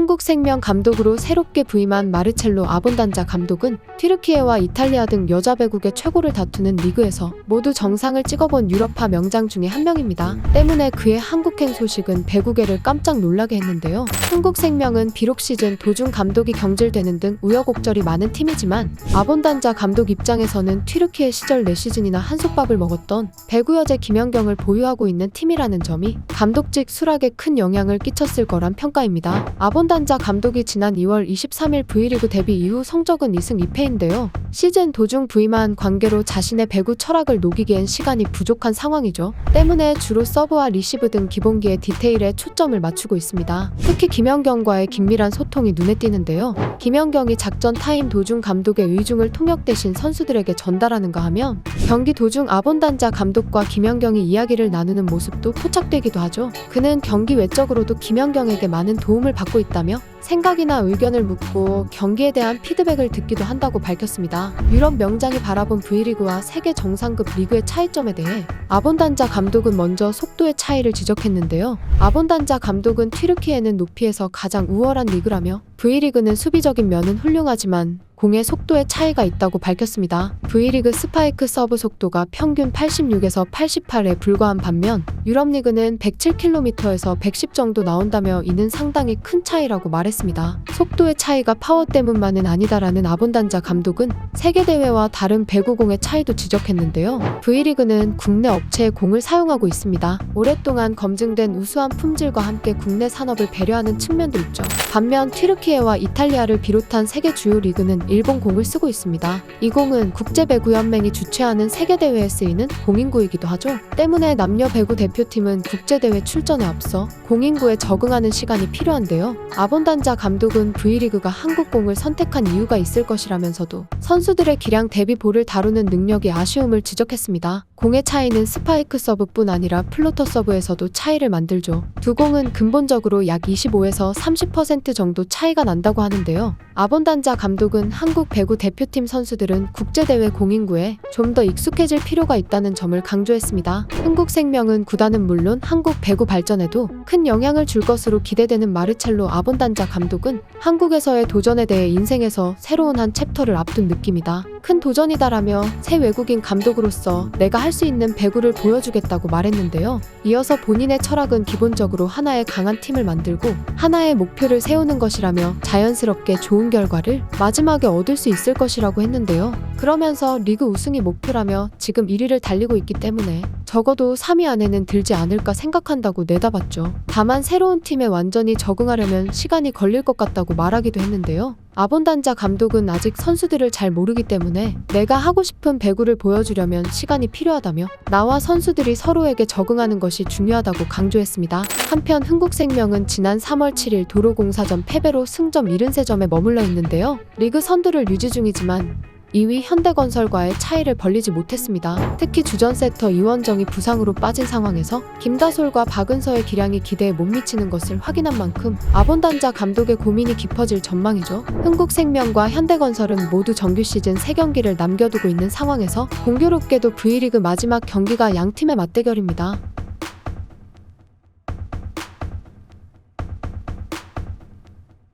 흥국생명 감독으로 새롭게 부임한 마르첼로 아본단자 감독은 튀르키예와 이탈리아 등 여자 배구의 최고를 다투는 리그에서 모두 정상을 찍어본 유럽파 명장 중에 한 명입니다. 때문에 그의 한국행 소식은 배구계를 깜짝 놀라게 했는데요. 흥국생명은 비록 시즌 도중 감독이 경질되는 등 우여곡절이 많은 팀이지만 아본단자 감독 입장에서는 튀르키예 시절 4시즌이나 한솥밥을 먹었던 배구 여제 김연경을 보유하고 있는 팀이라는 점이 감독직 수락에 큰 영향을 끼쳤을 거란 평가입니다. 아본단자 감독이 지난 2월 23일 V리그 데뷔 이후 성적은 2승 2패인데요. 시즌 도중 부임한 관계로 자신의 배구 철학을 녹이기엔 시간이 부족한 상황이죠. 때문에 주로 서브와 리시브 등 기본기의 디테일에 초점을 맞추고 있습니다. 특히 김연경과의 긴밀한 소통이 눈에 띄는데요. 김연경이 작전 타임 도중 감독의 의중을 통역 대신 선수들에게 전달하는가 하면 경기 도중 아본단자 감독과 김연경이 이야기를 나누는 모습도 포착되기도 하죠. 그는 경기 외적으로도 김연경에게 많은 도움을 받고 있다며 생각이나 의견을 묻고 경기에 대한 피드백을 듣기도 한다고 밝혔습니다. 유럽 명장이 바라본 V리그와 세계 정상급 리그의 차이점에 대해 아본단자 감독은 먼저 속도의 차이를 지적했는데요. 아본단자 감독은 튀르키예는 높이에서 가장 우월한 리그라며 V리그는 수비적인 면은 훌륭하지만 공의 속도의 차이가 있다고 밝혔습니다. V리그 스파이크 서브 속도가 평균 86에서 88에 불과한 반면 유럽리그는 107km에서 110 정도 나온다며 이는 상당히 큰 차이라고 말했습니다. 속도의 차이가 파워 때문만은 아니다라는 아본단자 감독은 세계대회와 다른 배구공의 차이도 지적했는데요. V리그는 국내 업체의 공을 사용하고 있습니다. 오랫동안 검증된 우수한 품질과 함께 국내 산업을 배려하는 측면도 있죠. 반면 튀르키예와 이탈리아를 비롯한 세계 주요 리그는 일본 공을 쓰고 있습니다. 이 공은 국제배구연맹이 주최하는 세계대회에 쓰이는 공인구이기도 하죠. 때문에 남녀 배구 대표팀은 국제대회 출전에 앞서 공인구에 적응하는 시간이 필요한데요. 아본단자 감독은 V리그가 한국 공을 선택한 이유가 있을 것이라면서도 선수들의 기량 대비 볼을 다루는 능력이 아쉬움을 지적했습니다. 공의 차이는 스파이크 서브뿐 아니라 플로터 서브에서도 차이를 만들죠. 두 공은 근본적으로 약 25에서 30% 정도 차이가 난다고 하는데요. 아본단자 감독은 한국 배구 대표팀 선수들은 국제대회 공인구에 좀 더 익숙해질 필요가 있다는 점을 강조했습니다. 흥국생명은 구단은 물론 한국 배구 발전에도 큰 영향을 줄 것으로 기대되는 마르첼로 아본단자 감독은 한국에서의 도전에 대해 인생에서 새로운 한 챕터를 앞둔 느낌이다. 큰 도전이다라며 새 외국인 감독으로서 내가 할 수 있는 배구를 보여주겠다고 말했는데요. 이어서 본인의 철학은 기본적으로 하나의 강한 팀을 만들고 하나의 목표를 세우는 것이라며 자연스럽게 좋은 결과를 마지막에 얻을 수 있을 것이라고 했는데요. 그러면서 리그 우승이 목표라며 지금 1위를 달리고 있기 때문에 적어도 3위 안에는 들지 않을까 생각한다고 내다봤죠. 다만 새로운 팀에 완전히 적응하려면 시간이 걸릴 것 같다고 말하기도 했는데요. 아본단자 감독은 아직 선수들을 잘 모르기 때문에 내가 하고 싶은 배구를 보여주려면 시간이 필요하다며 나와 선수들이 서로에게 적응하는 것이 중요하다고 강조했습니다. 한편 흥국생명은 지난 3월 7일 도로공사전 패배로 승점 73점에 머물러 있는데요. 리그 선두를 유지 중이지만 2위 현대건설과의 차이를 벌리지 못했습니다. 특히 주전 세터 이원정이 부상으로 빠진 상황에서 김다솔과 박은서의 기량이 기대에 못 미치는 것을 확인한 만큼 아본단자 감독의 고민이 깊어질 전망이죠. 흥국생명과 현대건설은 모두 정규 시즌 3경기를 남겨두고 있는 상황에서 공교롭게도 V리그 마지막 경기가 양 팀의 맞대결입니다.